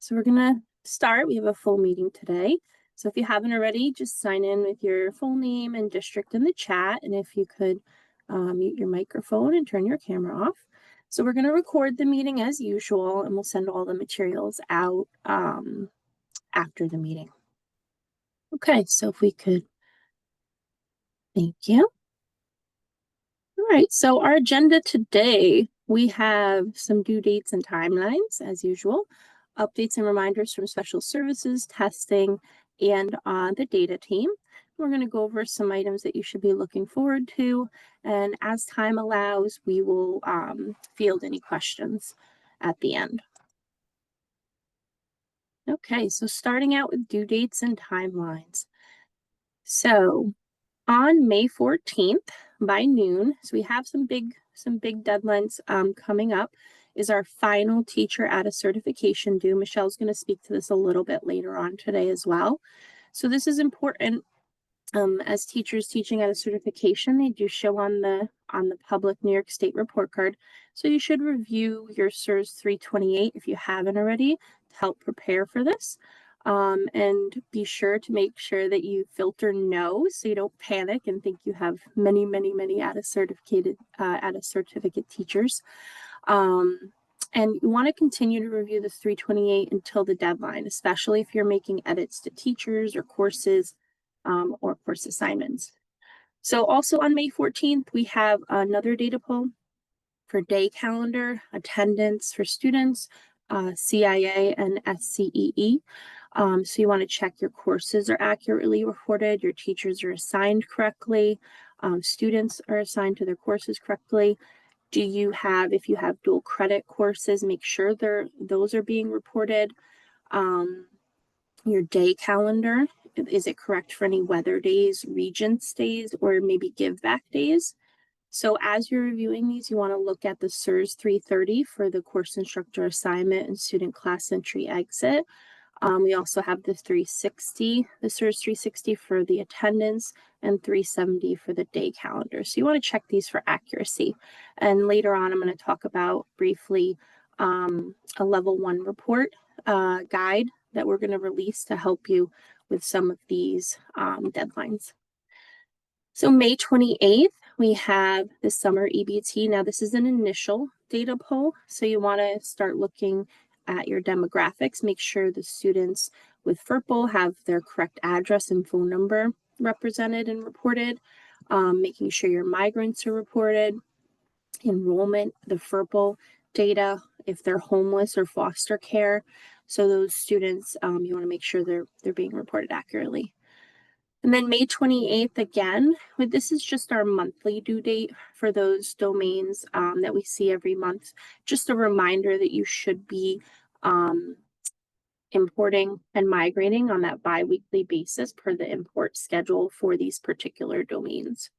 So we're gonna start. We have a full meeting today. So if you haven't already, just sign in with your full name and district in the chat. And if you could mute your microphone and turn your camera off. So we're gonna record the meeting as usual, and we'll send all the materials out after the meeting. Okay, so if we could, thank you. All right, so our agenda today, we have some due dates and timelines as usual, updates and reminders from special services, testing, and the data team. We're going to go over some items that you should be looking forward to, and as time allows, we will field any questions at the end. Okay, so starting out with due dates and timelines. So on May 14th by noon, so we have some big deadlines coming up, is our final teacher at a certification due. Michelle's going to speak to this a little bit later on today as well. So this is important. As teachers teaching at a certification, they do show on the public New York State report card. So you should review your CSRS 328 if you haven't already to help prepare for this. And be sure to make sure that you filter no, so you don't panic and think you have many at a certificate teachers. And you want to continue to review the 328 until the deadline, especially if you're making edits to teachers or courses or course assignments. So also on May 14th, we have another data pull for day calendar, attendance for students, CIA and SCEE. So you want to check your courses are accurately reported, your teachers are assigned correctly, students are assigned to their courses correctly. Do you have, if you have dual credit courses, make sure those are being reported. Your day calendar, is it correct for any weather days, Regents days, or maybe give back days? So as you're reviewing these, you want to look at the CSRS 330 for the course instructor assignment and student class entry exit. We also have the 360, the CSRS 360 for the attendance, and 370 for the day calendar. So you want to check these for accuracy. And later on, I'm going to talk about briefly a level 1 report guide that we're going to release to help you with some of these deadlines. So May 28th, we have the summer EBT. Now this is an initial data pull, so you want to start looking at your demographics, make sure the students with FERPL have their correct address and phone number represented and reported, making sure your migrants are reported, enrollment, the FERPL data, if they're homeless or foster care. So those students, you want to make sure they're being reported accurately. And then May 28th, again, this is just our monthly due date for those domains that we see every month. Just a reminder that you should be importing and migrating on that bi-weekly basis per the import schedule for these particular domains.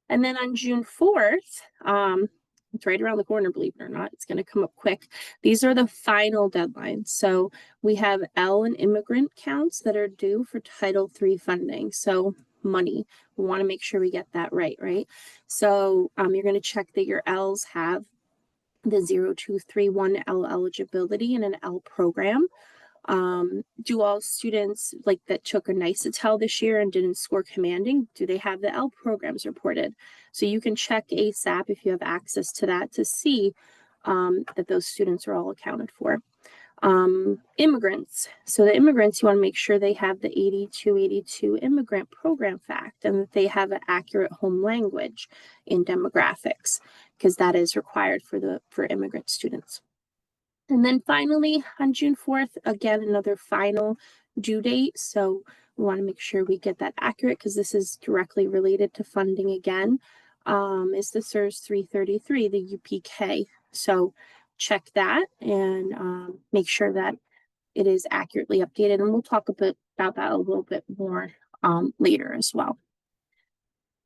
And then on June 4th, it's right around the corner, believe it or not, it's going to come up quick. These are the final deadlines. So we have L and immigrant counts that are due for Title III funding. So money, we want to make sure we get that right? So you're going to check that your Ls have the 0231 L eligibility in an L program. Do all students like that took a NICETEL this year and didn't score commanding, do they have the L programs reported? So you can check ASAP if you have access to that to see that those students are all accounted for. Immigrants. So the immigrants, you want to make sure they have the 8282 immigrant program fact and that they have an accurate home language in demographics, because that is required for immigrant students. And then finally, on June 4th, again, another final due date. So we want to make sure we get that accurate because this is directly related to funding again, is the CSRS 333, the UPK. So check that and make sure that it is accurately updated. And we'll talk a bit about that a little bit more later as well.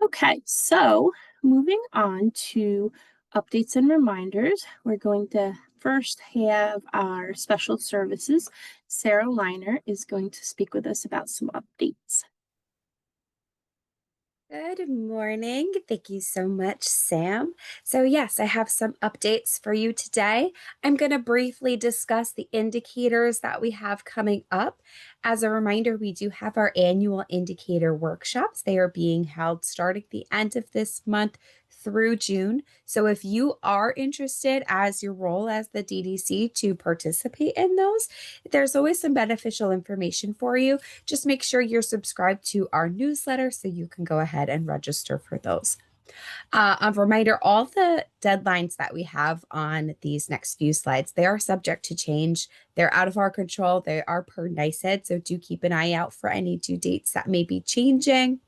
Okay, so moving on to updates and reminders, we're going to first have our special services. Sarah Liner is going to speak with us about some updates. Good morning. Thank you so much, Sam. So, yes, I have some updates for you today. I'm going to briefly discuss the indicators that we have coming up. As a reminder, we do have our annual indicator workshops. They are being held starting the end of this month through June. So, if you are interested as your role as the DDC to participate in those, there's always some beneficial information for you. Just make sure you're subscribed to our newsletter so you can go ahead and register for those. A reminder, all the deadlines that we have on these next few slides, they are subject to change. They're out of our control. They are per NICEAD, so do keep an eye out for any due dates that may be changing.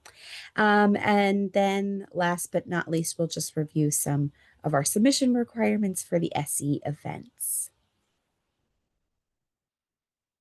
And then last but not least, we'll just review some of our submission requirements for the SE events.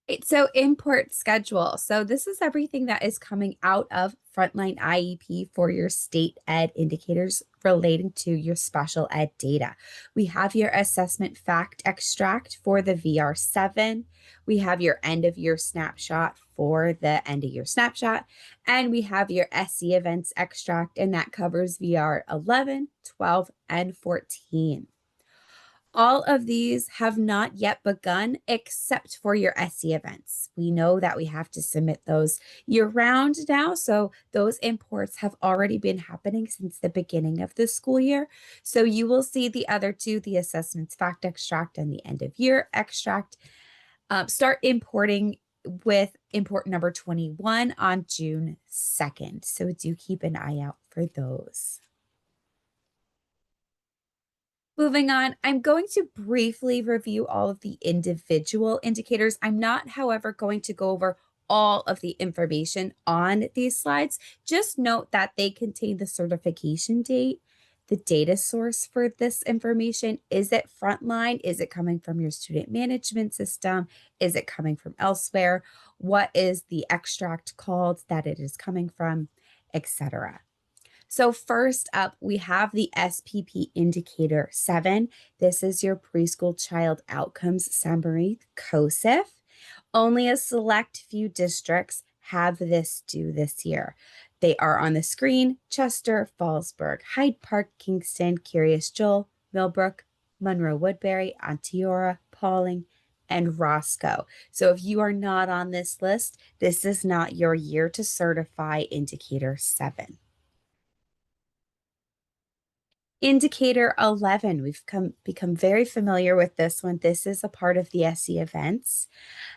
Right, so import schedule. So this is everything that is coming out of Frontline IEP for your state ed indicators relating to your special ed data. We have your assessment fact extract for the VR7. We have your end of year snapshot for the end of year snapshot. And we have your SE events extract, and that covers VR 11, 12, and 14. All of these have not yet begun except for your SE events. We know that we have to submit those year round now. So those imports have already been happening since the beginning of the school year. So you will see the other two, the assessments fact extract and the end of year extract, start importing with import number 21 on June 2nd. So do keep an eye out for those. Moving on, I'm going to briefly review all of the individual indicators. I'm not, however, going to go over all of the information on these slides. Just note that they contain the certification date, the data source for this information. Is it Frontline? Is it coming from your student management system? Is it coming from elsewhere? What is the extract called that it is coming from, etc. So first up, we have the SPP Indicator 7. This is your preschool child outcomes summary, COSIF. Only a select few districts have this due this year. They are on the screen: Chester, Fallsburg, Hyde Park, Kingston, Curious Joel, Millbrook, Monroe Woodbury, Onteora, Pauling, and Roscoe. So if you are not on this list, this is not your year to certify Indicator 7. Indicator 11, we've become very familiar with this one. This is a part of the SE events.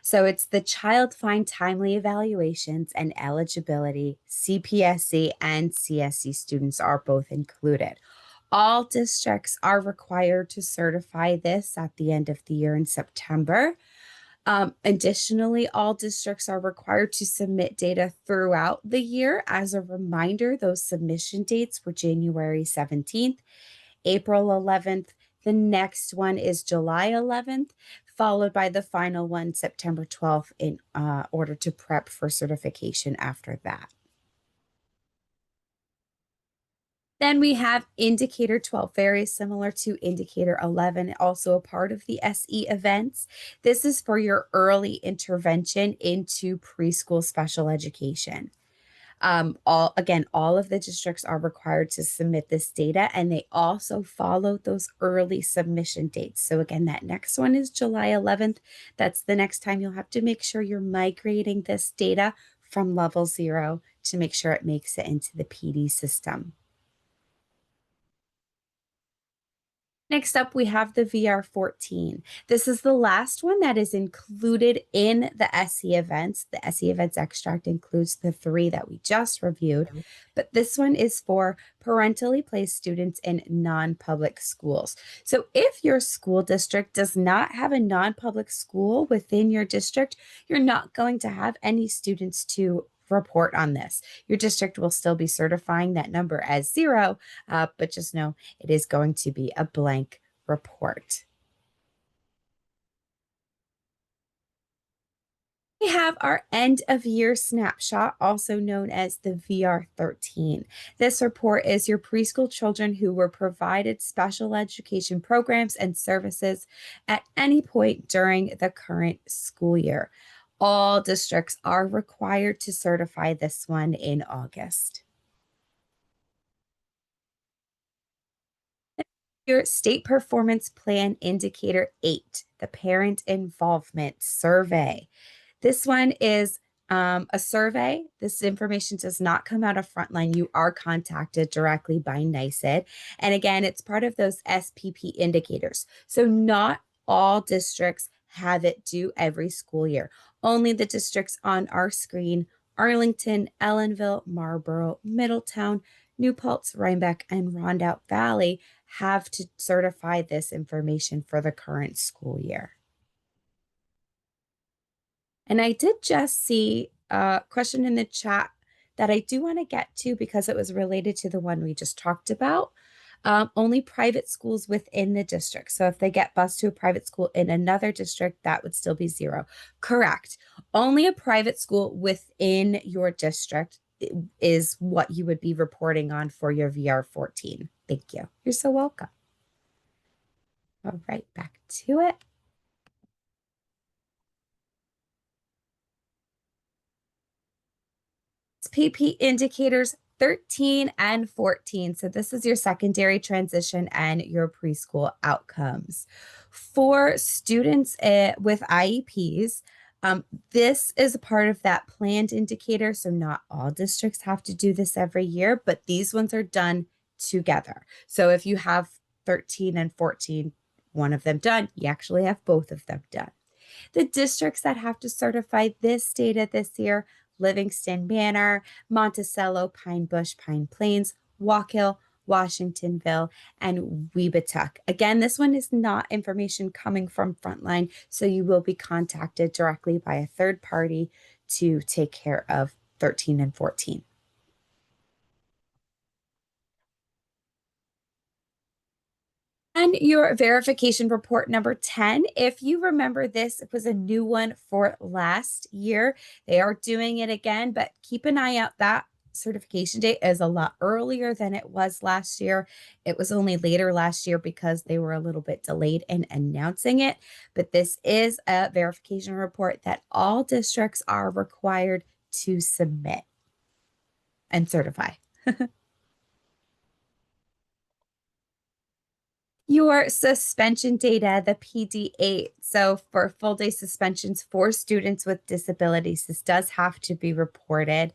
So it's the Child Find Timely Evaluations and Eligibility. CPSC and CSE students are both included. All districts are required to certify this at the end of the year in September. Additionally, all districts are required to submit data throughout the year. As a reminder, those submission dates were January 17th, April 11th. The next one is July 11th, followed by the final one, September 12th, in order to prep for certification after that. Then we have Indicator 12, very similar to Indicator 11, also a part of the SE events. This is for your early intervention into preschool special education. All of the districts are required to submit this data, and they also follow those early submission dates. So again, that next one is July 11th. That's the next time you'll have to make sure you're migrating this data from level 0 to make sure it makes it into the PD system. Next up, we have the VR14. This is the last one that is included in the SE events. The SE events extract includes the 3 that we just reviewed, but this one is for parentally placed students in non-public schools. So if your school district does not have a non-public school within your district, you're not going to have any students to report on this. Your district will still be certifying that number as 0, but just know it is going to be a blank report. We have our end of year snapshot, also known as the VR13. This report is your preschool children who were provided special education programs and services at any point during the current school year. All districts are required to certify this one in August. Your state performance plan indicator 8, the parent involvement survey. This one is a survey. This information does not come out of Frontline. You are contacted directly by NICED. And again, it's part of those SPP indicators. So not all districts have it due every school year. Only the districts on our screen: Arlington, Ellenville, Marlboro, Middletown, New Paltz, Rhinebeck, and Rondout Valley have to certify this information for the current school year. And I did just see a question in the chat that I do want to get to because it was related to the one we just talked about. Only private schools within the district. So if they get bused to a private school in another district, that would still be 0. Correct. Only a private school within your district is what you would be reporting on for your VR14. Thank you. You're so welcome. All right, back to it. PP indicators 13 and 14. So this is your secondary transition and your preschool outcomes. For students with IEPs, this is a part of that planned indicator. So not all districts have to do this every year, but these ones are done together. So if you have 13 and 14, one of them done, you actually have both of them done. The districts that have to certify this data this year: Livingston Manor, Monticello, Pine Bush, Pine Plains, Walk-Hill, Washingtonville, and Weebatuck. Again, this one is not information coming from Frontline, so you will be contacted directly by a third party to take care of 13 and 14. And your verification report number 10, if you remember, this was a new one for last year. They are doing it again, but keep an eye out. That certification date is a lot earlier than it was last year. It was only later last year because they were a little bit delayed in announcing it. But this is a verification report that all districts are required to submit and certify. Your suspension data, the PD8. So for full day suspensions for students with disabilities, this does have to be reported.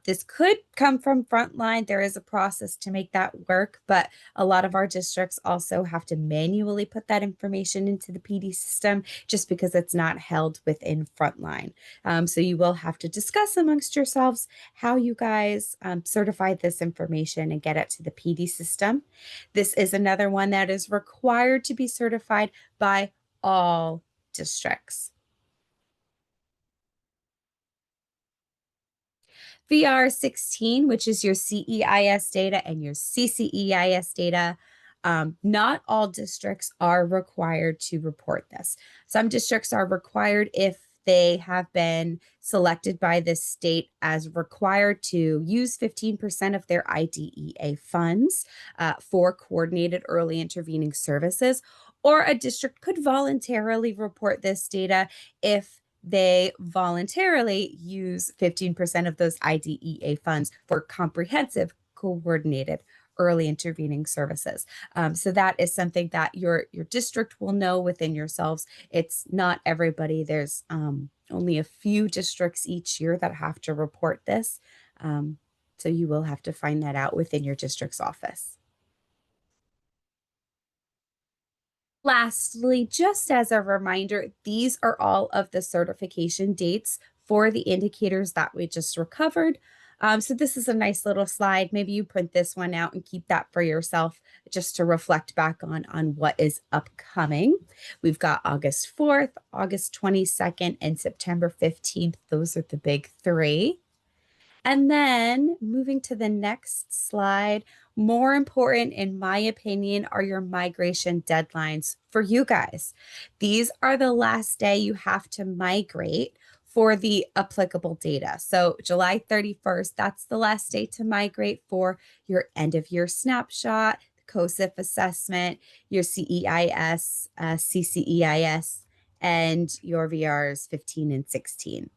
This could come from Frontline. There is a process to make that work, but a lot of our districts also have to manually put that information into the PD system just because it's not held within Frontline. So you will have to discuss amongst yourselves how you guys certify this information and get it to the PD system. This is another one that is required to be certified by all districts. VR16, which is your CEIS data and your CCEIS data. Not all districts are required to report this. Some districts are required if they have been selected by the state as required to use 15% of their IDEA funds for coordinated early intervening services, or a district could voluntarily report this data if they voluntarily use 15% of those IDEA funds for comprehensive coordinated early intervening services. So that is something that your district will know within yourselves. It's not everybody. There's only a few districts each year that have to report this. So you will have to find that out within your district's office. Lastly, just as a reminder, these are all of the certification dates for the indicators that we just recovered. So this is a nice little slide. Maybe you print this one out and keep that for yourself just to reflect back on what is upcoming. We've got August 4th, August 22nd, and September 15th. Those are the big 3. And then moving to the next slide, more important, in my opinion, are your migration deadlines for you guys. These are the last day you have to migrate for the applicable data. So July 31st, that's the last day to migrate for your end of year snapshot, COSIF assessment, your CEIS, CCEIS, and your VRs 15 and 16.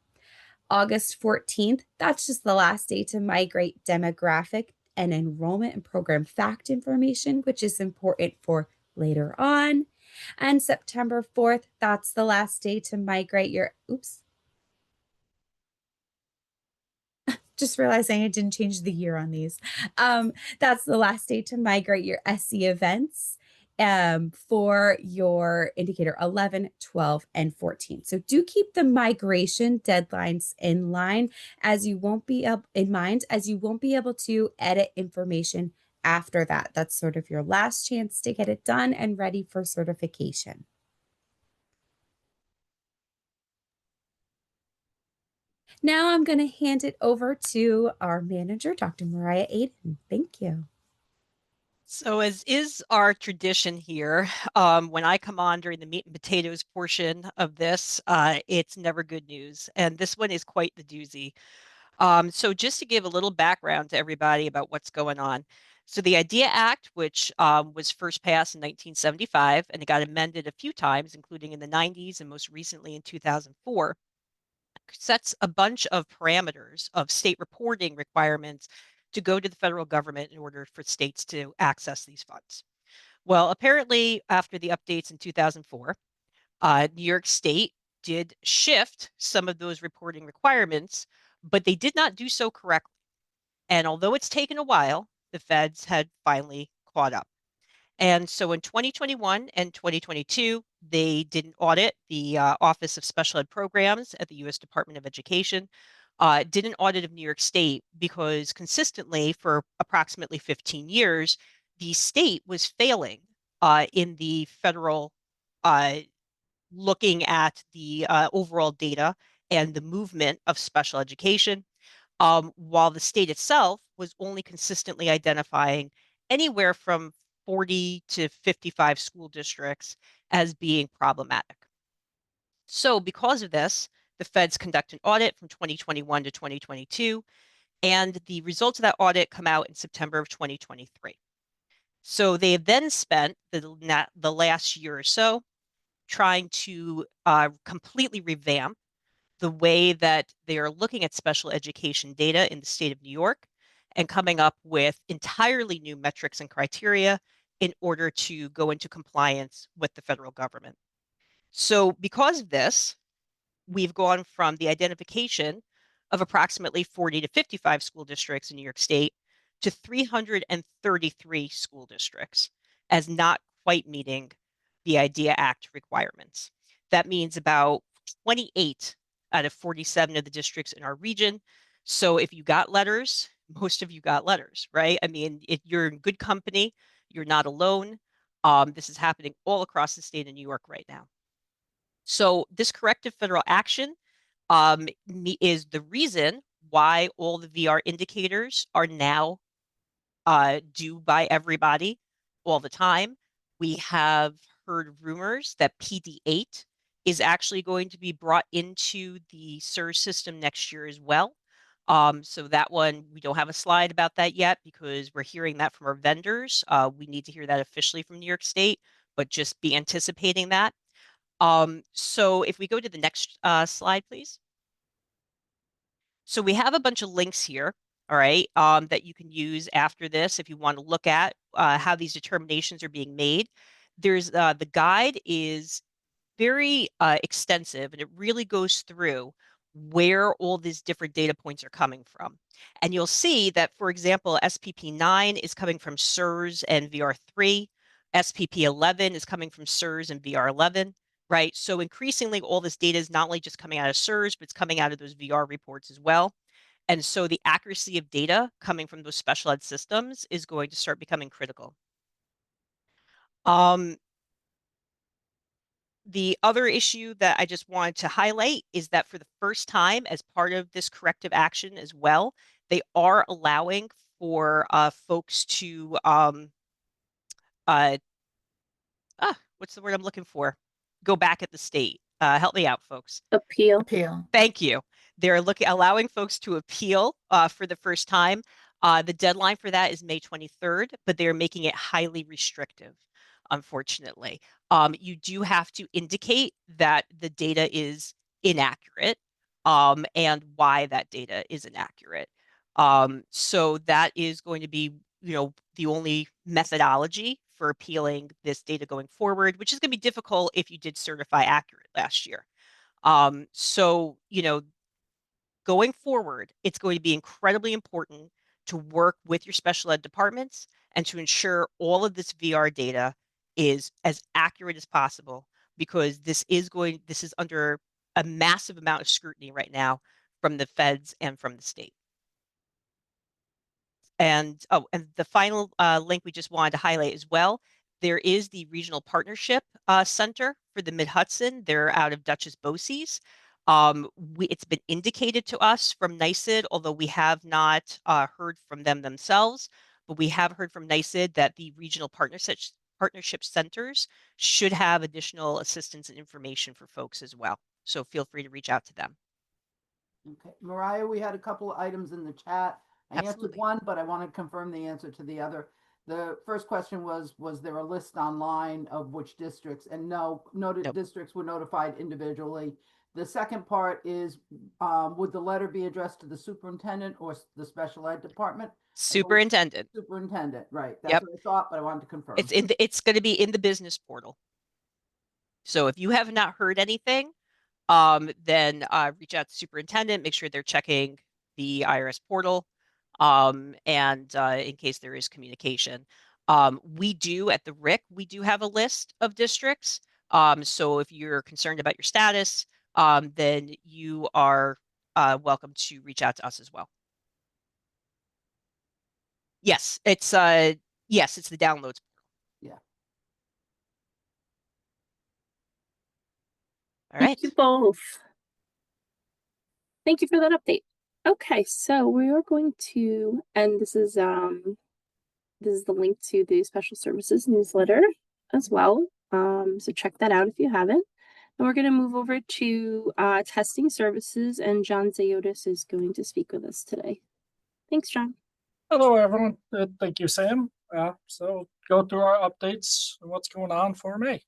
August 14th, that's just the last day to migrate demographic and enrollment and program fact information, which is important for later on. And September 4th, that's the last day to migrate your, oops, just realizing I didn't change the year on these. That's the last day to migrate your SC events for your indicator 11, 12, and 14. So do keep the migration deadlines in line as you won't be in mind, as you won't be able to edit information after that. That's sort of your last chance to get it done and ready for certification. Now I'm going to hand it over to our manager, Dr. Mariah Aiden. Thank you. So as is our tradition here, when I come on during the meat and potatoes portion of this, it's never good news. And this one is quite the doozy. So just to give a little background to everybody about what's going on. So the IDEA Act, which was first passed in 1975, and it got amended a few times, including in the 90s and most recently in 2004, sets a bunch of parameters of state reporting requirements to go to the federal government in order for states to access these funds. Well, apparently, after the updates in 2004, New York State did shift some of those reporting requirements, but they did not do so correctly. And although it's taken a while, the feds had finally caught up. And so in 2021 and 2022, they did an audit. The Office of Special Ed Programs at the U.S. Department of Education did an audit of New York State because consistently for approximately 15 years, the state was failing in the federal uh, looking at the overall data and the movement of special education, while the state itself was only consistently identifying anywhere from 40 to 55 school districts as being problematic. So because of this, the feds conduct an audit from 2021 to 2022, and the results of that audit come out in September of 2023. So they have then spent the last year or so trying to completely revamp the way that they are looking at special education data in the state of New York and coming up with entirely new metrics and criteria in order to go into compliance with the federal government. So because of this, we've gone from the identification of approximately 40 to 55 school districts in New York State to 333 school districts as not quite meeting the IDEA Act requirements. That means about 28 out of 47 of the districts in our region. So if you got letters, most of you got letters, right? I mean, you're in good company. You're not alone. This is happening all across the state of New York right now. So this corrective federal action is the reason why all the VR indicators are now due by everybody all the time. We have heard rumors that PD8 is actually going to be brought into the SURS system next year as well. So that one, we don't have a slide about that yet because we're hearing that from our vendors. We need to hear that officially from New York State, but just be anticipating that. So if we go to the next slide, please. So we have a bunch of links here, all right, that you can use after this if you want to look at how these determinations are being made. There's the guide is very extensive, and it really goes through where all these different data points are coming from. And you'll see that, for example, SPP 9 is coming from SURS and VR3. SPP 11 is coming from SURS and VR 11, right? So increasingly, all this data is not only just coming out of SURS, but it's coming out of those VR reports as well. And so the accuracy of data coming from those special ed systems is going to start becoming critical. The other issue that I just wanted to highlight is that for the first time, as part of this corrective action as well, they are allowing for folks to what's the word I'm looking for? Go back at the state. Help me out, folks. Appeal. Appeal. Thank you. They're allowing folks to appeal for the first time. The deadline for that is May 23rd, but they're making it highly restrictive, unfortunately. You do have to indicate that the data is inaccurate and why that data is inaccurate. So that is going to be, the only methodology for appealing this data going forward, which is going to be difficult if you did certify accurate last year. So, going forward, it's going to be incredibly important to work with your special ed departments and to ensure all of this VR data is as accurate as possible, because this is under a massive amount of scrutiny right now from the feds and from the state. And the final link we just wanted to highlight as well, there is the Regional Partnership Center for the Mid-Hudson. They're out of Dutchess Boces. It's been indicated to us from NYSID, although we have not heard from them themselves, but we have heard from NYSID that the regional partnership centers should have additional assistance and information for folks as well. So feel free to reach out to them. Okay, Mariah, we had a couple of items in the chat. I answered Absolutely. one, but I want to confirm the answer to the other. The first question was there a list online of which districts? And no, Nope. districts were notified individually. The second part is, would the letter be addressed to the superintendent or the special ed department? Superintendent. Superintendent, right. That's Yep. what I thought, but I wanted to confirm. It's going to be in the business portal. So if you have not heard anything, then reach out to superintendent, make sure they're checking the IRS portal, and in case there is communication. We do at the RIC, we do have a list of districts. So if you're concerned about your status, then you are welcome to reach out to us as well. Yes, it's the downloads. Yeah. All right. Thank you both. Thank you for that update. Okay, so we are going to, and this is the link to the special services newsletter as well. So check that out if you haven't. And we're going to move over to testing services, and John Zayotis is going to speak with us today. Thanks, John. Hello, everyone. Thank you, Sam. So go through our updates and what's going on for May.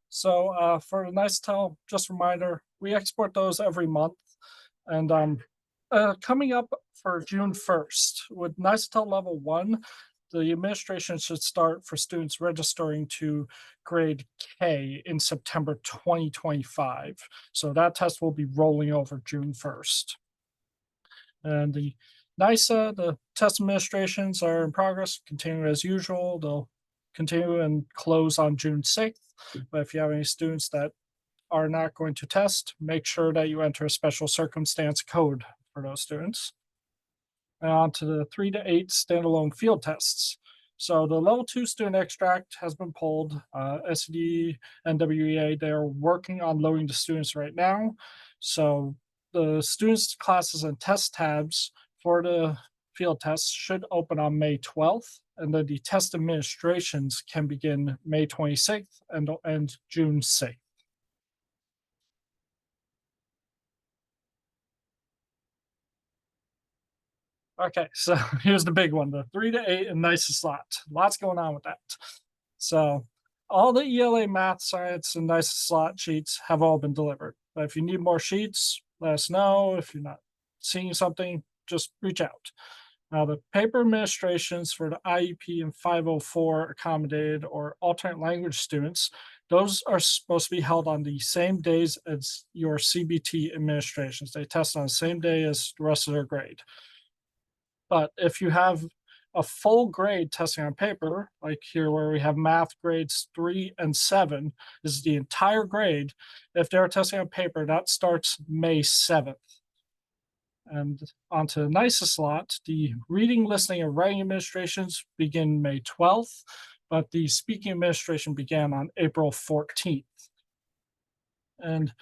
So for the Nicetel, just a reminder, we export those every month. And coming up for June 1st, with Nicetel Level 1, the administration should start for students registering to grade K in September 2025. So that test will be rolling over June 1st. And the NISA, the test administrations are in progress, continue as usual. They'll continue and close on June 6th. But if you have any students that are not going to test, make sure that you enter a special circumstance code for those students. And on to the 3 to 8 standalone field tests. So the level 2 student extract has been pulled. SED and WEA, they're working on loading the students right now. So the students, classes, and test tabs for the field tests should open on May 12th, and then the test administrations can begin May 26th and end June 6th. Okay, so here's the big one, the 3 to 8 and NICE slot. Lots going on with that. So all the ELA math, science, and NICE slot sheets have all been delivered. But if you need more sheets, let us know. If you're not seeing something, just reach out. Now, the paper administrations for the IEP and 504 accommodated or alternate language students, those are supposed to be held on the same days as your CBT administrations. They test on the same day as the rest of their grade. But if you have a full grade testing on paper, like here where we have math grades 3 and 7, this is the entire grade. If they're testing on paper, that starts May 7th. And onto the NICE slot, the reading, listening, and writing administrations begin May 12th, but the speaking administration began on April 14th. And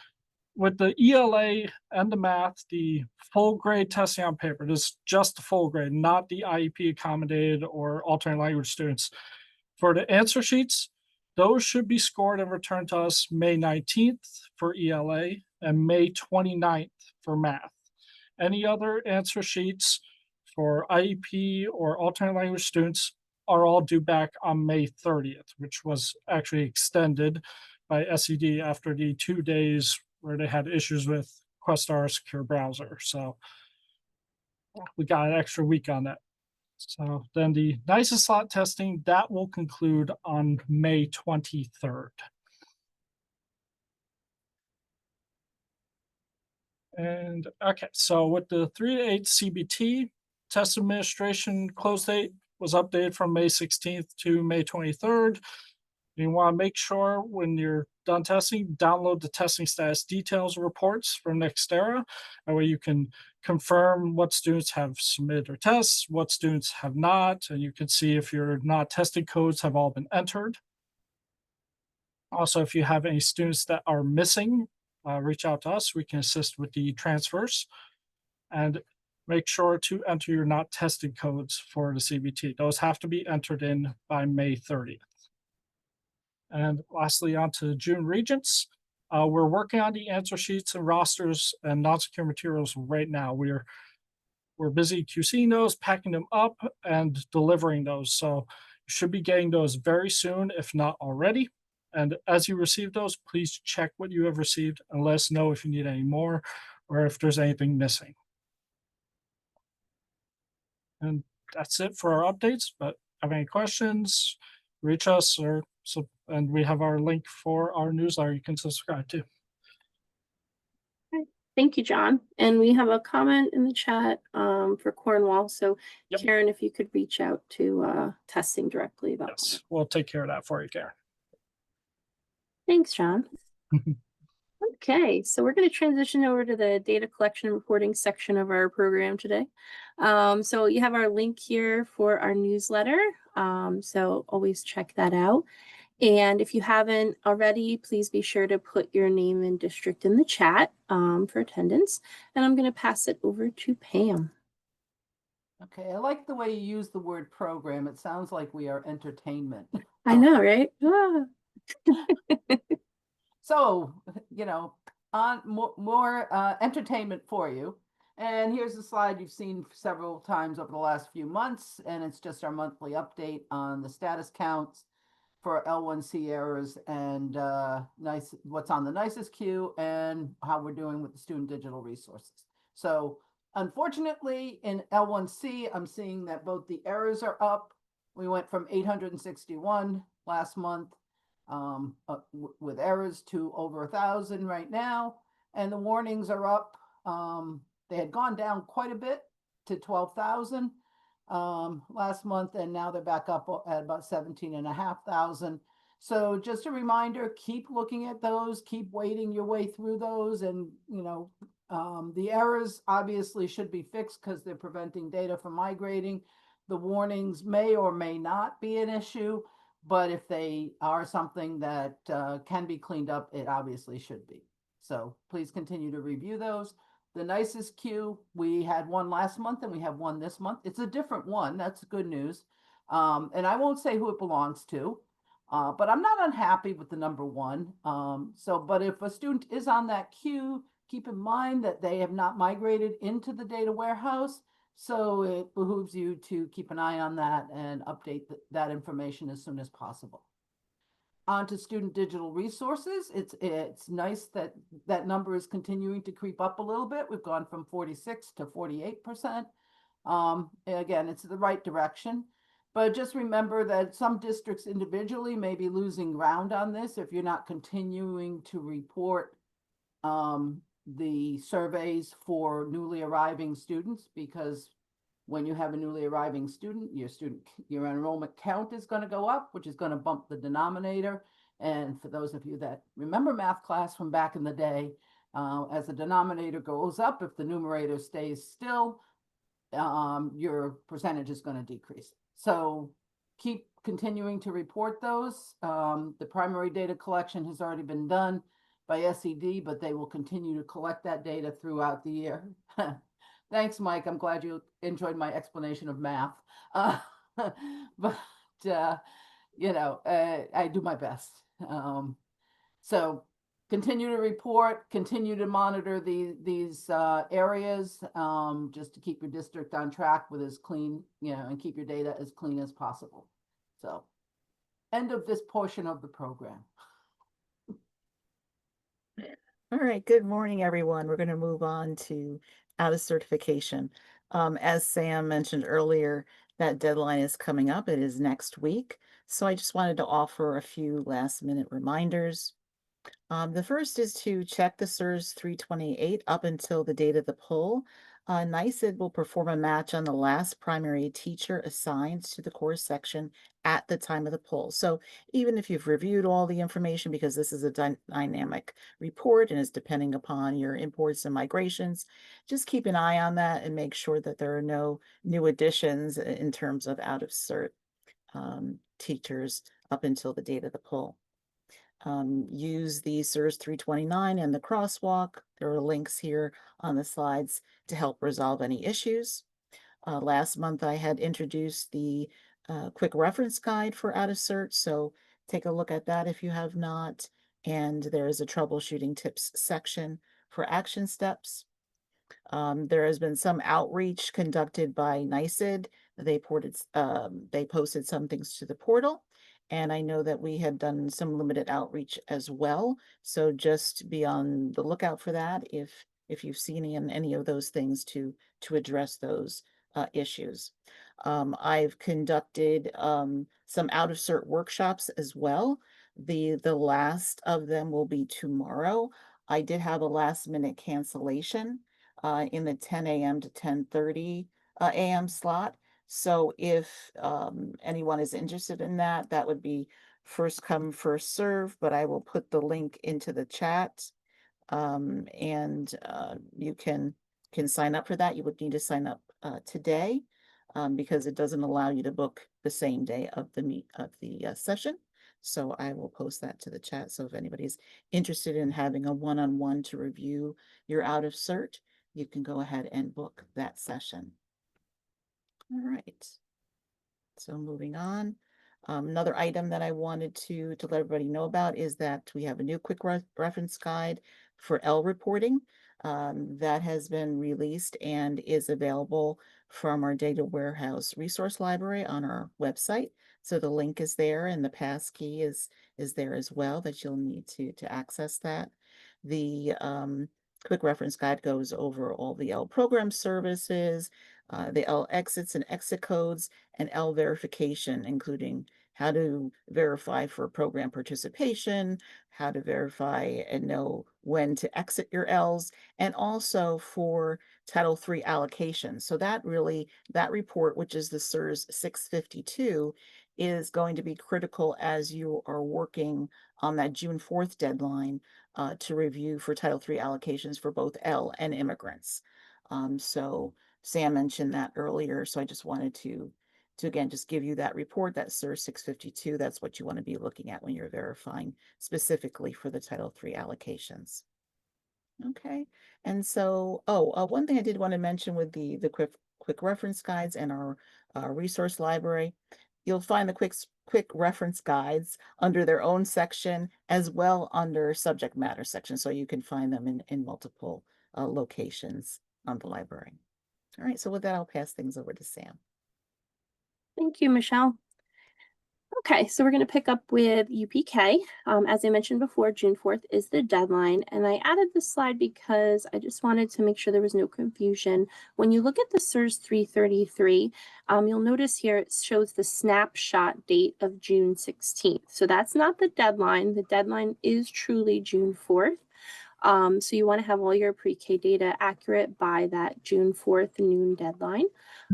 with the ELA and the math, the full grade testing on paper, this is just the full grade, not the IEP accommodated or alternate language students. For the answer sheets, those should be scored and returned to us May 19th for ELA and May 29th for math. Any other answer sheets for IEP or alternate language students are all due back on May 30th, which was actually extended by SED after the 2 days where they had issues with Questar secure browser. So we got an extra week on that. So then the nicest slot testing, that will conclude on May 23rd. And okay, so with the 3 to 8 CBT, test administration close date was updated from May 16th to May 23rd. You want to make sure when you're done testing, download the testing status details reports from Nextera. That way you can confirm what students have submitted their tests, what students have not, and you can see if your not tested codes have all been entered. Also, if you have any students that are missing, reach out to us. We can assist with the transfers. And make sure to enter your not tested codes for the CBT. Those have to be entered in by May 30th. And lastly, on to June Regents. We're working on the answer sheets and rosters and non-secure materials right now. We're busy QCing those, packing them up, and delivering those. So you should be getting those very soon, if not already. And as you receive those, please check what you have received and let us know if you need any more or if there's anything missing. And that's it for our updates. But have any questions, reach us, and we have our link for our newsletter you can subscribe to. Thank you, John. And we have a comment in the chat for Cornwall. So Yep. Karen, if you could reach out to testing directly about Yes, that. we'll take care of that for you, Karen. Thanks, John. Okay, so we're going to transition over to the data collection and reporting section of our program today. So you have our link here for our newsletter. So always check that out. And if you haven't already, please be sure to put your name and district in the chat for attendance. And I'm going to pass it over to Pam. Okay, I like the way you use the word program. It sounds like we are entertainment. I know, right? Ah. So, on more entertainment for you. And here's a slide you've seen several times over the last few months, and it's just our monthly update on the status counts for L1C errors and what's on the nicest queue and how we're doing with the student digital resources. So unfortunately, in L1C, I'm seeing that both the errors are up. We went from 861 last month with errors to over 1,000 right now, and the warnings are up. They had gone down quite a bit to 12,000 last month, and now they're back up at about 17,500. So just a reminder, keep looking at those, keep wading your way through those, and the errors obviously should be fixed because they're preventing data from migrating. The warnings may or may not be an issue, but if they are something that can be cleaned up, it obviously should be. So please continue to review those. The nicest queue, we had one last month and we have one this month. It's a different one. That's good news. And I won't say who it belongs to, but I'm not unhappy with the number one. But if a student is on that queue, keep in mind that they have not migrated into the data warehouse. So it behooves you to keep an eye on that and update that information as soon as possible. On to student digital resources. It's nice that that number is continuing to creep up a little bit. We've gone from 46 to 48%. Again, it's the right direction. But just remember that some districts individually may be losing ground on this if you're not continuing to report the surveys for newly arriving students, because when you have a newly arriving student, your enrollment count is going to go up, which is going to bump the denominator. And for those of you that remember math class from back in the day, as the denominator goes up, if the numerator stays still, your percentage is going to decrease. So keep continuing to report those. The primary data collection has already been done by SED, but they will continue to collect that data throughout the year. Thanks, Mike. I'm glad you enjoyed my explanation of math. But I do my best. So continue to report, continue to monitor these areas, just to keep your district on track with as clean, and keep your data as clean as possible. So end of this portion of the program. All right, good morning, everyone. We're going to move on to out of certification. As Sam mentioned earlier, that deadline is coming up. It is next week. So I just wanted to offer a few last minute reminders. The first is to check the SIRS 328 up until the date of the pull. NICED will perform a match on the last primary teacher assigned to the course section at the time of the pull. So even if you've reviewed all the information, because this is a dynamic report and is depending upon your imports and migrations, just keep an eye on that and make sure that there are no new additions in terms of out of cert teachers up until the date of the pull. Use the SIRS 329 and the crosswalk. There are links here on the slides to help resolve any issues. Last month, I had introduced the quick reference guide for out of cert, so take a look at that if you have not. And there is a troubleshooting tips section for action steps. There has been some outreach conducted by NICED. They posted some things to the portal. And I know that we had done some limited outreach as well. So just be on the lookout for that if you've seen any of those things to address those issues. I've conducted some out of cert workshops as well. The last of them will be tomorrow. I did have a last minute cancellation in the 10 a.m. to 10:30 a.m. slot. So if anyone is interested in that, that would be first come, first serve, but I will put the link into the chat. And you can sign up for that. You would need to sign up today because it doesn't allow you to book the same day of the session. So I will post that to the chat. So if anybody's interested in having a one-on-one to review your out of cert, you can go ahead and book that session. All right. So moving on. Another item that I wanted to let everybody know about is that we have a new quick reference guide for L reporting that has been released and is available from our data warehouse resource library on our website. So the link is there and the passkey is there as well that you'll need to access that. The quick reference guide goes over all the L program services, the L exits and exit codes, and L verification, including how to verify for program participation, how to verify and know when to exit your Ls, and also for Title III allocations. So that report, which is the SIRS 652, is going to be critical as you are working on that June 4th deadline to review for Title III allocations for both L and immigrants. So Sam mentioned that earlier, so I just wanted to again, just give you that report, that SIR 652. That's what you want to be looking at when you're verifying specifically for the Title III allocations. Okay, and so, one thing I did want to mention with the quick reference guides and our resource library, you'll find the quick reference guides under their own section as well under subject matter section, so you can find them in multiple locations on the library. All right, so with that, I'll pass things over to Sam. Thank you, Michelle. Okay, so we're going to pick up with UPK. As I mentioned before, June 4th is the deadline, and I added this slide because I just wanted to make sure there was no confusion. When you look at the SIRS 333, you'll notice here it shows the snapshot date of June 16th. So that's not the deadline. The deadline is truly June 4th. So you want to have all your pre-K data accurate by that June 4th noon deadline.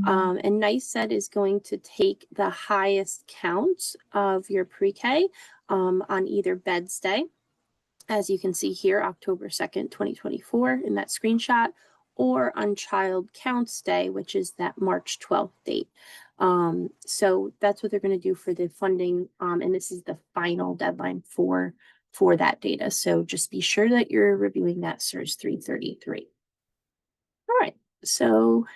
And NICED is going to take the highest count of your pre-K on either Beds Day, as you can see here, October 2nd, 2024 in that screenshot, or on Child Counts Day, which is that March 12th date. So that's what they're going to do for the funding. And this is the final deadline for that data. So just be sure that you're reviewing that SIRS 333. All right, so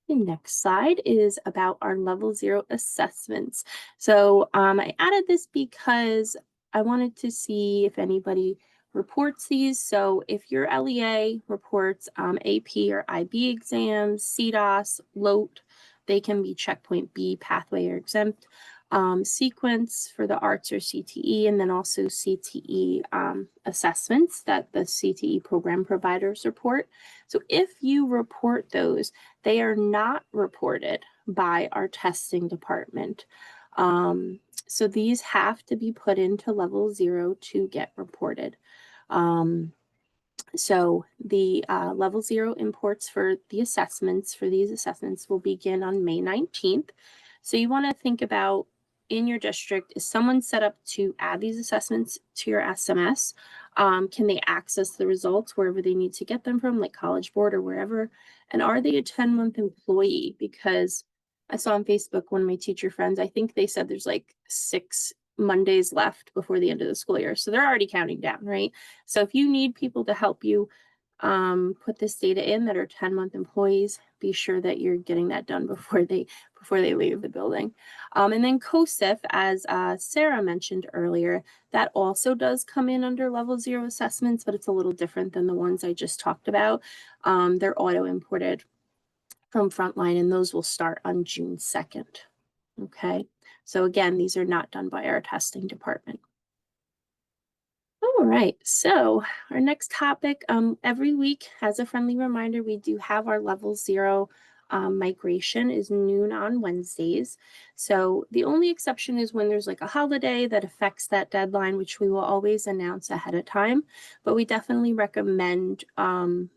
the next slide is about our level 0 assessments. So I added this because I wanted to see if anybody reports these. So if your LEA reports AP or IB exams, CDOS, LOTE, they can be checkpoint B, pathway, or exempt. sequence for the arts or CTE, and then also CTE assessments that the CTE program providers report. So if you report those, they are not reported by our testing department. So these have to be put into level 0 to get reported. So the level 0 imports for the assessments, for these assessments, will begin on May 19th. So you want to think about, in your district, is someone set up to add these assessments to your SMS? Can they access the results wherever they need to get them from, like College Board or wherever? And are they a 10-month employee? Because I saw on Facebook, one of my teacher friends, I think they said there's like 6 Mondays left before the end of the school year. So they're already counting down, right? So if you need people to help you put this data in that are 10-month employees, be sure that you're getting that done before they leave the building. And then COSIF, as Sarah mentioned earlier, that also does come in under level 0 assessments, but it's a little different than the ones I just talked about. They're auto imported from Frontline, and those will start on June 2nd. Okay, so again, these are not done by our testing department. All right, so our next topic, every week, as a friendly reminder, we do have our level 0 migration is noon on Wednesdays. So the only exception is when there's like a holiday that affects that deadline, which we will always announce ahead of time. But we definitely recommend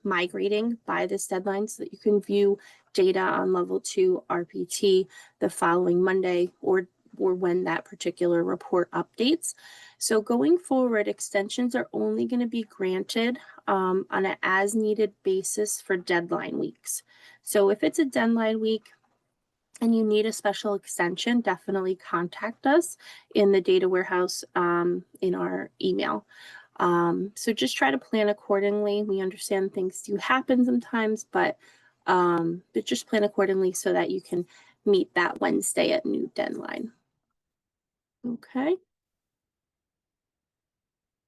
migrating by this deadline so that you can view data on level 2 RPT the following Monday or when that particular report updates. So going forward, extensions are only going to be granted on an as-needed basis for deadline weeks. So if it's a deadline week and you need a special extension, definitely contact us in the data warehouse in our email. So just try to plan accordingly. We understand things do happen sometimes, but just plan accordingly so that you can meet that Wednesday at noon deadline. Okay.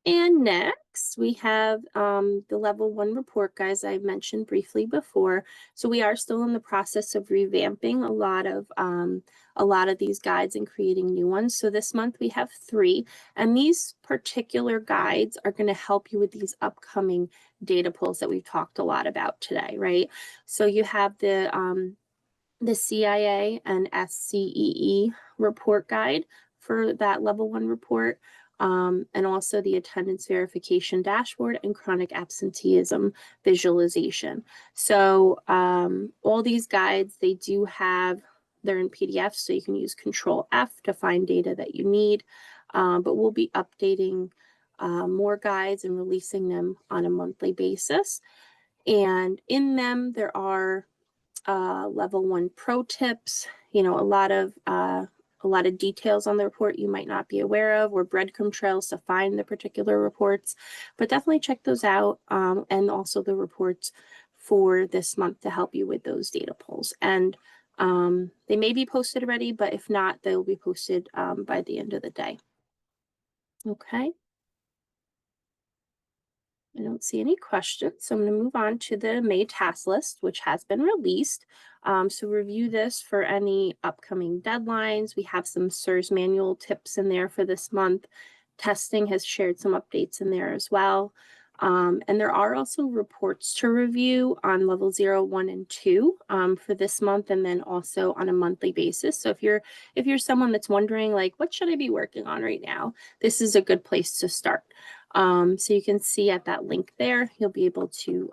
And next we have the level 1 report, guys, I mentioned briefly before. So we are still in the process of revamping a lot of these guides and creating new ones. So this month we have 3, and these particular guides are going to help you with these upcoming data pulls that we've talked a lot about today, right? So you have the CIA and SCEE report guide for that level 1 report. And also the attendance verification dashboard and chronic absenteeism visualization. So all these guides, they're in PDF, so you can use Control F to find data that you need. But we'll be updating more guides and releasing them on a monthly basis. And in them, there are level 1 pro tips, a lot of details on the report you might not be aware of, or breadcrumb trails to find the particular reports, but definitely check those out, and also the reports for this month to help you with those data pulls. And they may be posted already, but if not, they'll be posted by the end of the day. Okay. I don't see any questions, so I'm going to move on to the May task list, which has been released. So review this for any upcoming deadlines. We have some SIRS manual tips in there for this month. Testing has shared some updates in there as well. And there are also reports to review on level 0, 1, and 2 for this month, and then also on a monthly basis. So if you're someone that's wondering, like, what should I be working on right now, this is a good place to start. So you can see at that link there, you'll be able to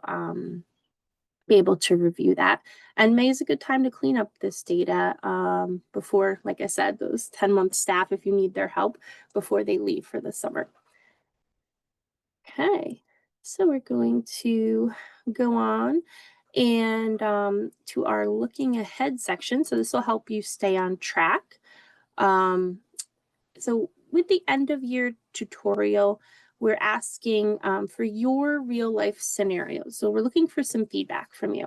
review that. And May is a good time to clean up this data before, like I said, those 10-month staff, if you need their help, before they leave for the summer. Okay, so we're going to go on and to our looking ahead section. So this will help you stay on track. So with the end of year tutorial, we're asking for your real life scenarios. So we're looking for some feedback from you.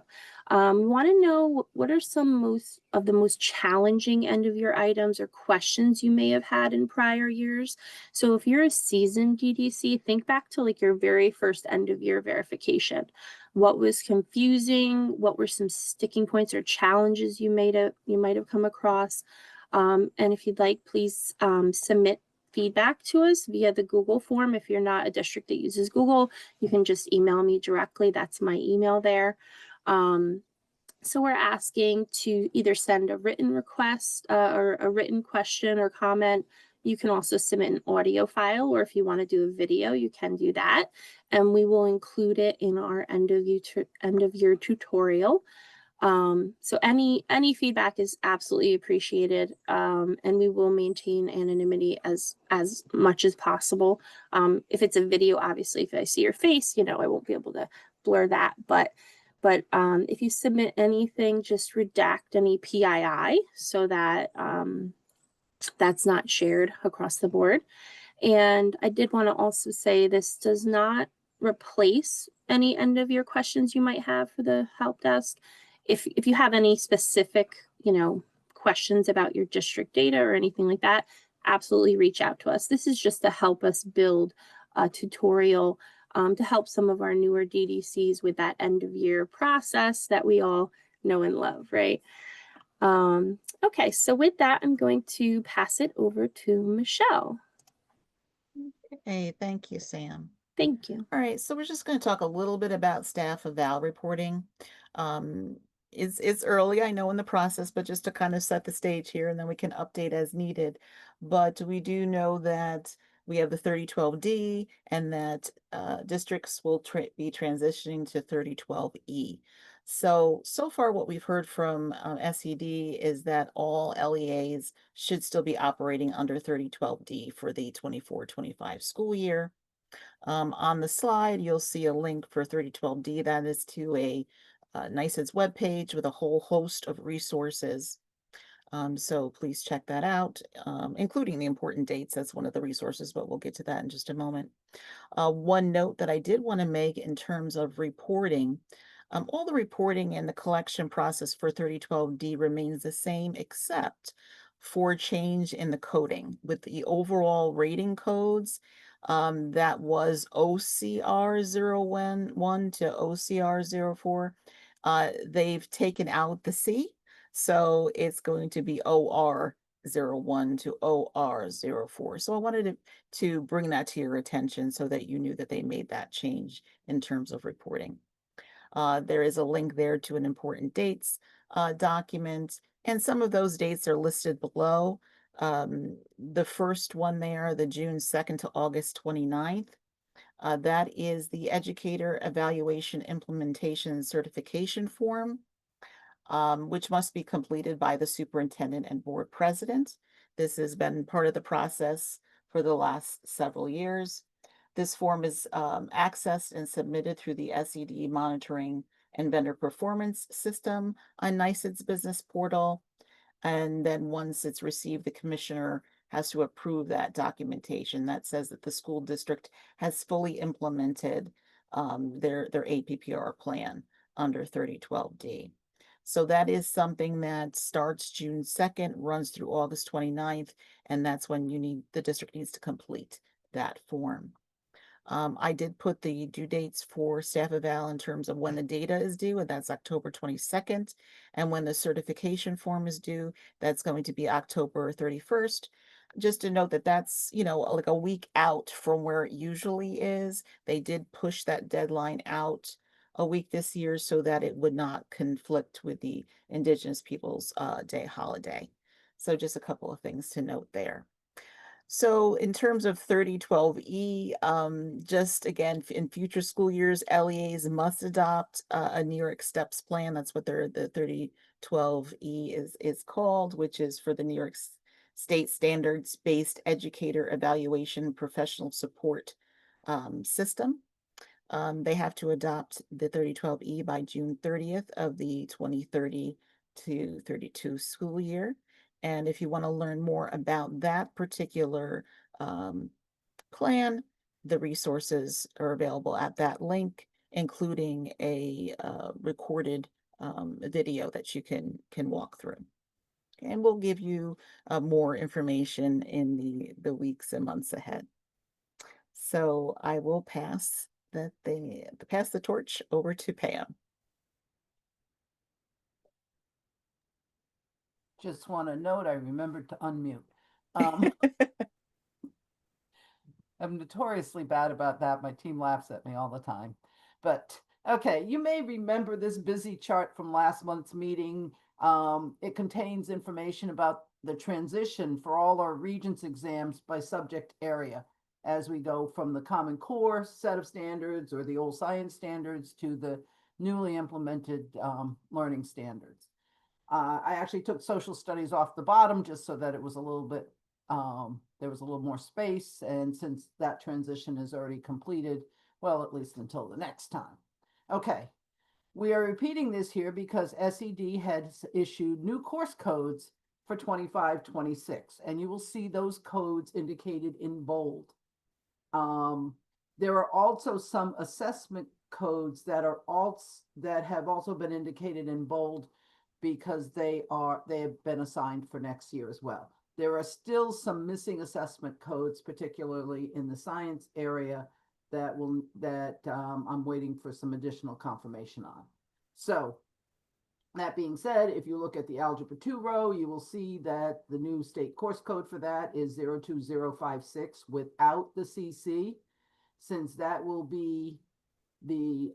We want to know what are some of the most challenging end of year items or questions you may have had in prior years. So if you're a seasoned DDC, think back to like your very first end of year verification. What was confusing? What were some sticking points or challenges you might have come across? And if you'd like, please submit feedback to us via the Google form. If you're not a district that uses Google, you can just email me directly. That's my email there. So we're asking to either send a written request or a written question or comment. You can also submit an audio file, or if you want to do a video, you can do that. And we will include it in our end of year tutorial. So any feedback is absolutely appreciated, and we will maintain anonymity as much as possible. If it's a video, obviously, if I see your face, you know, I won't be able to blur that. But if you submit anything, just redact any PII so that that's not shared across the board. And I did want to also say this does not replace any end of year questions you might have for the help desk. If you have any specific, you know, questions about your district data or anything like that, absolutely reach out to us. This is just to help us build a tutorial to help some of our newer DDCs with that end of year process that we all know and love, right? Okay, so with that, I'm going to pass it over to Michelle. Hey, thank you, Sam. Thank you. All right, so we're just going to talk a little bit about staff eval reporting. It's early, I know, in the process, but just to kind of set the stage here, and then we can update as needed. But we do know that we have the 3012D, and that districts will be transitioning to 3012E. So far what we've heard from SED is that all LEAs should still be operating under 3012D for the 24-25 school year. On the slide, you'll see a link for 3012D. That is to a NYSED's webpage with a whole host of resources. So please check that out, including the important dates. That's one of the resources, but we'll get to that in just a moment. One note that I did want to make in terms of reporting, all the reporting and the collection process for 3012D remains the same, except for change in the coding. With the overall rating codes, that was OCR 01 to OCR 04. They've taken out the C, so it's going to be OR 01 to OR 04. So I wanted to bring that to your attention so that you knew that they made that change in terms of reporting. There is a link there to an important dates document, and some of those dates are listed below. The first one there, the June 2nd to August 29th, that is the Educator Evaluation Implementation Certification Form, which must be completed by the superintendent and board president. This has been part of the process for the last several years. This form is accessed and submitted through the SED monitoring and vendor performance system on NYSED's business portal. And then once it's received, the commissioner has to approve that documentation that says that the school district has fully implemented their APPR plan under 3012D. So that is something that starts June 2nd, runs through August 29th, and that's when the district needs to complete that form. I did put the due dates for staff eval in terms of when the data is due, and that's October 22nd. And when the certification form is due, that's going to be October 31st. Just to note that that's, you know, like a week out from where it usually is. They did push that deadline out a week this year so that it would not conflict with the Indigenous Peoples Day holiday. So just a couple of things to note there. So in terms of 3012E, just again, in future school years, LEAs must adopt a New York STEPS plan. That's what the 3012E is called, which is for the New York State Standards-Based Educator Evaluation Professional Support System. They have to adopt the 3012E by June 30th of the 2030 to 32 school year. And if you want to learn more about that particular plan, the resources are available at that link, including a recorded video that you can walk through. And we'll give you more information in the weeks and months ahead. So I will pass the torch over to Pam. Just want to note, I remembered to unmute. Um, I'm notoriously bad about that. My team laughs at me all the time. But okay, you may remember this busy chart from last month's meeting. It contains information about the transition for all our Regents exams by subject area as we go from the Common Core set of standards or the old science standards to the newly implemented learning standards. I actually took social studies off the bottom just so that it was a little bit, there was a little more space. And since that transition is already completed, well, at least until the next time. Okay, we are repeating this here because SED has issued new course codes for 25-26, and you will see those codes indicated in bold. There are also some assessment codes that have also been indicated in bold because they have been assigned for next year as well. There are still some missing assessment codes, particularly in the science area, that I'm waiting for some additional confirmation on. So that being said, if you look at the Algebra 2 row, you will see that the new state course code for that is 02056 without the CC, since that will be the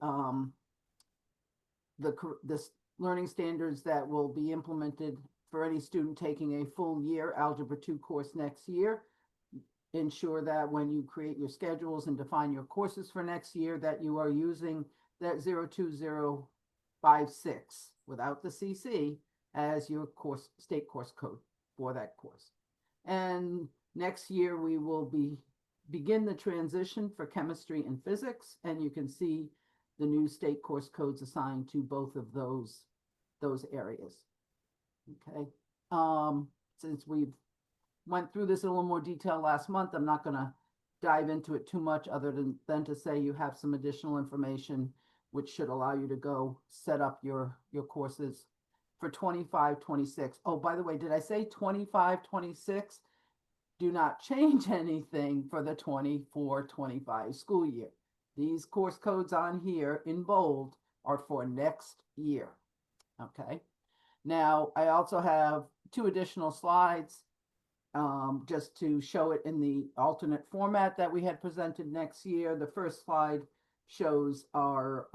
learning standards that will be implemented for any student taking a full year Algebra 2 course next year. Ensure that when you create your schedules and define your courses for next year, that you are using that 02056 without the CC as your state course code for that course. And next year we will begin the transition for chemistry and physics, and you can see the new state course codes assigned to both of those areas. Okay. Since we've went through this in a little more detail last month, I'm not going to dive into it too much other than to say you have some additional information which should allow you to go set up your courses for 25-26. Oh, by the way, did I say 25-26? Do not change anything for the 24-25 school year. These course codes on here in bold are for next year. Okay. Now, I also have 2 additional slides just to show it in the alternate format that we had presented next year. The first slide shows our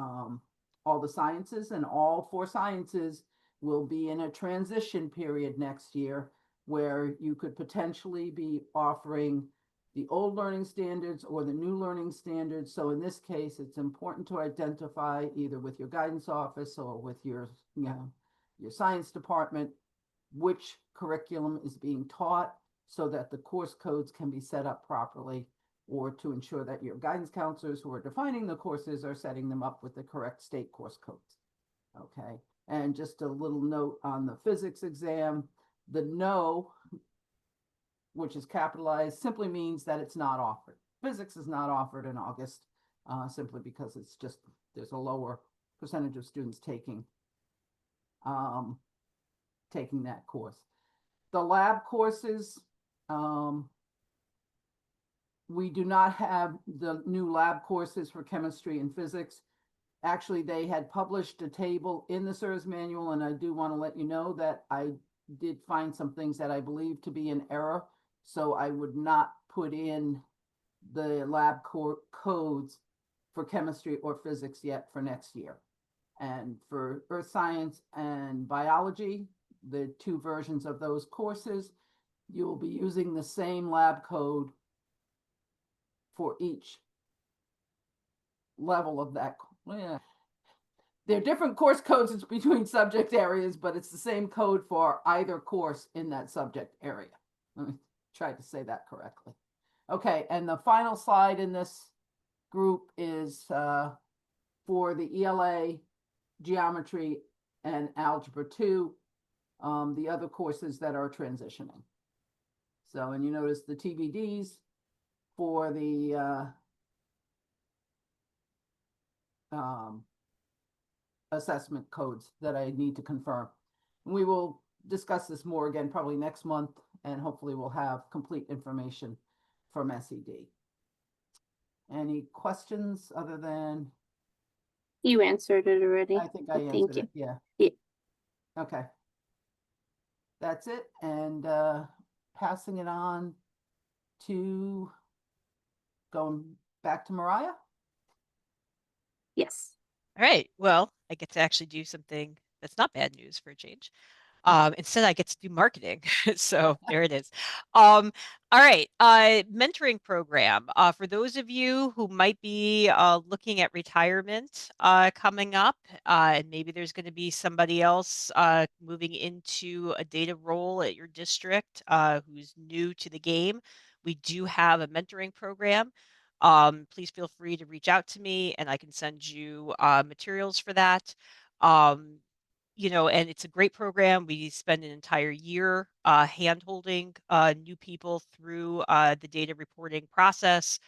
all the sciences, and all 4 sciences will be in a transition period next year where you could potentially be offering the old learning standards or the new learning standards. So in this case, it's important to identify either with your guidance office or with your science department which curriculum is being taught so that the course codes can be set up properly, or to ensure that your guidance counselors who are defining the courses are setting them up with the correct state course codes. Okay, and just a little note on the physics exam, the no, which is capitalized, simply means that it's not offered. Physics is not offered in August, simply because it's just, there's a lower percentage of students taking that course. The lab courses, we do not have the new lab courses for chemistry and physics. Actually, they had published a table in the service manual, and I do want to let you know that I did find some things that I believe to be an error. So I would not put in the lab codes for chemistry or physics yet for next year. And for earth science and biology, the 2 versions of those courses, you will be using the same lab code for each level of that. Yeah. There are different course codes between subject areas, but it's the same code for either course in that subject area. Let me try to say that correctly. Okay, and the final slide in this group is for the ELA, geometry, and algebra 2, the other courses that are transitioning. So, and you notice the TBDs for the assessment codes that I need to confirm. We will discuss this more again probably next month, and hopefully we'll have complete information from SED. Any questions other than? You answered it already. I think I Thank answered you. it, yeah. Yeah. Okay. that's it. And passing it on to going back to Mariah. Yes. All right. Well, I get to actually do something that's not bad news for a change. Instead, I get to do marketing. So there it is. All right. Mentoring program. For those of you who might be looking at retirement coming up, and maybe there's going to be somebody else moving into a data role at your district who's new to the game, we do have a mentoring program. Please feel free to reach out to me and I can send you materials for that. And it's a great program. We spend an entire year hand-holding new people through the data reporting process.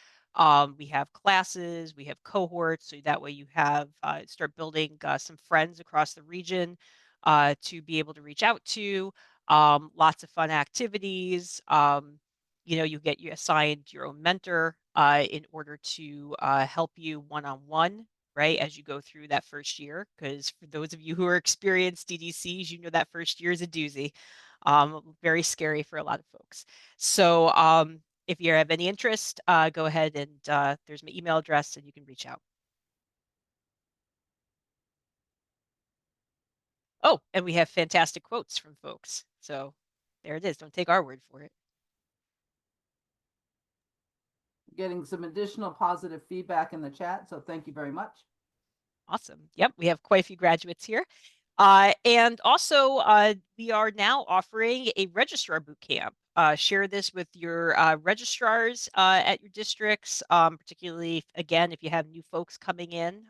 We have classes, we have cohorts, so that way you have start building some friends across the region to be able to reach out to. Lots of fun activities. You get assigned your own mentor in order to help you one-on-one, right, as you go through that first year. Because for those of you who are experienced DDCs, you know that first year is a doozy. Very scary for a lot of folks. So if you have any interest, go ahead and there's my email address and you can reach out. Oh, and we have fantastic quotes from folks. So there it is. Don't take our word for it. Getting some additional positive feedback in the chat, so thank you very much. Awesome. Yep, we have quite a few graduates here. And also, we are now offering a registrar boot camp. Share this with your registrars at your districts, particularly, again, if you have new folks coming in.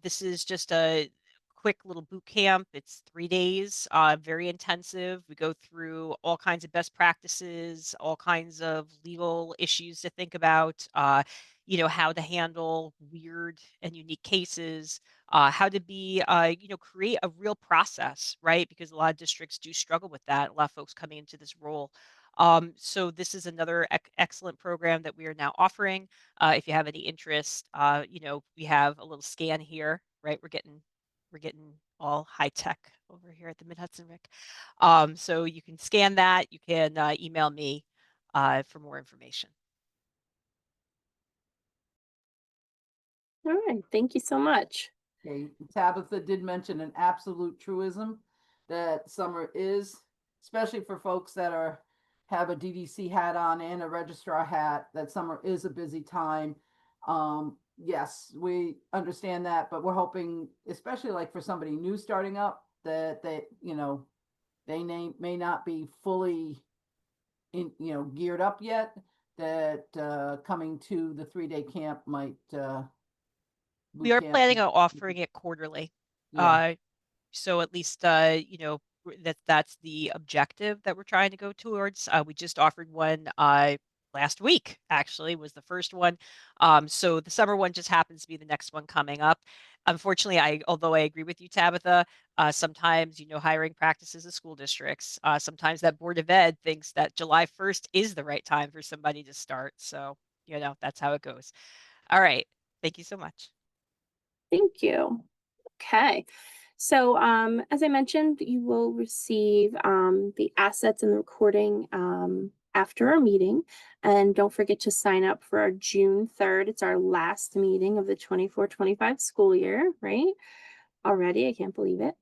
This is just a quick little boot camp. It's 3 days, very intensive. We go through all kinds of best practices, all kinds of legal issues to think about, how to handle weird and unique cases, how to be, create a real process, right? Because a lot of districts do struggle with that. A lot of folks coming into this role. So this is another excellent program that we are now offering. If you have any interest, we have a little scan here, right? We're getting all high tech over here at the Mid-Hudson RIC. So you can scan that. You can email me for more information. All right. Thank you so much. Okay, Tabitha did mention an absolute truism that summer is, especially for folks that have a DDC hat on and a registrar hat, that summer is a busy time. Yes, we understand that, but we're hoping, especially like for somebody new starting up, that they may not be fully geared up yet, that coming to the 3-day camp might We are planning on offering it quarterly. Yeah. So at least that's the objective that we're trying to go towards. We just offered one last week, actually, was the first one. So the summer one just happens to be the next one coming up. Unfortunately, although I agree with you, Tabitha, sometimes, hiring practices of school districts, sometimes that Board of Ed thinks that July 1st is the right time for somebody to start. So, that's how it goes. All right. Thank you so much. Thank you. Okay. So as I mentioned, you will receive the assets and the recording after our meeting. And don't forget to sign up for our June 3rd. It's our last meeting of the 24-25 school year, right? Already, I can't believe it.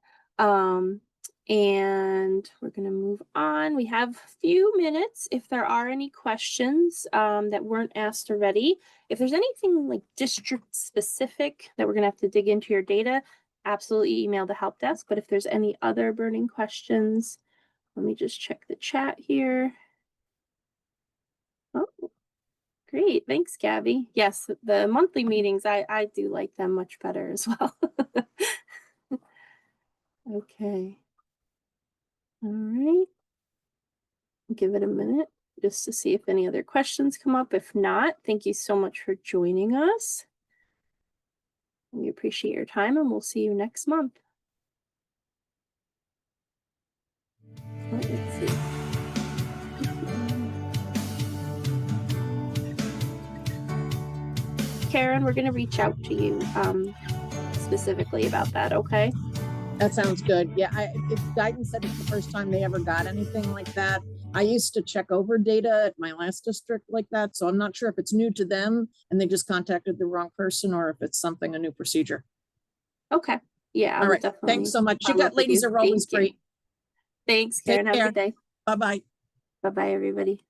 And we're going to move on. We have a few minutes if there are any questions that weren't asked already. If there's anything like district specific that we're going to have to dig into your data, absolutely email the help desk. But if there's any other burning questions, let me just check the chat here. Oh, great. Thanks, Gabby. Yes, the monthly meetings, I do like them much better as well. Okay. All right. Give it a minute just to see if any other questions come up. If not, thank you so much for joining us. We appreciate your time and we'll see you next month. Let's see. Karen, we're going to reach out to you specifically about that, okay? That sounds good. Yeah, if guidance said it's the first time they ever got anything like that. I used to check over data at my last district like that, so I'm not sure if it's new to them and they just contacted the wrong person or if it's something, a new procedure. Okay. Yeah, I All will right, definitely thanks so much. You follow got up with ladies you. are always Thank you. great. Thanks, Take Karen. Have a care. good day. Bye-bye. Bye-bye, everybody.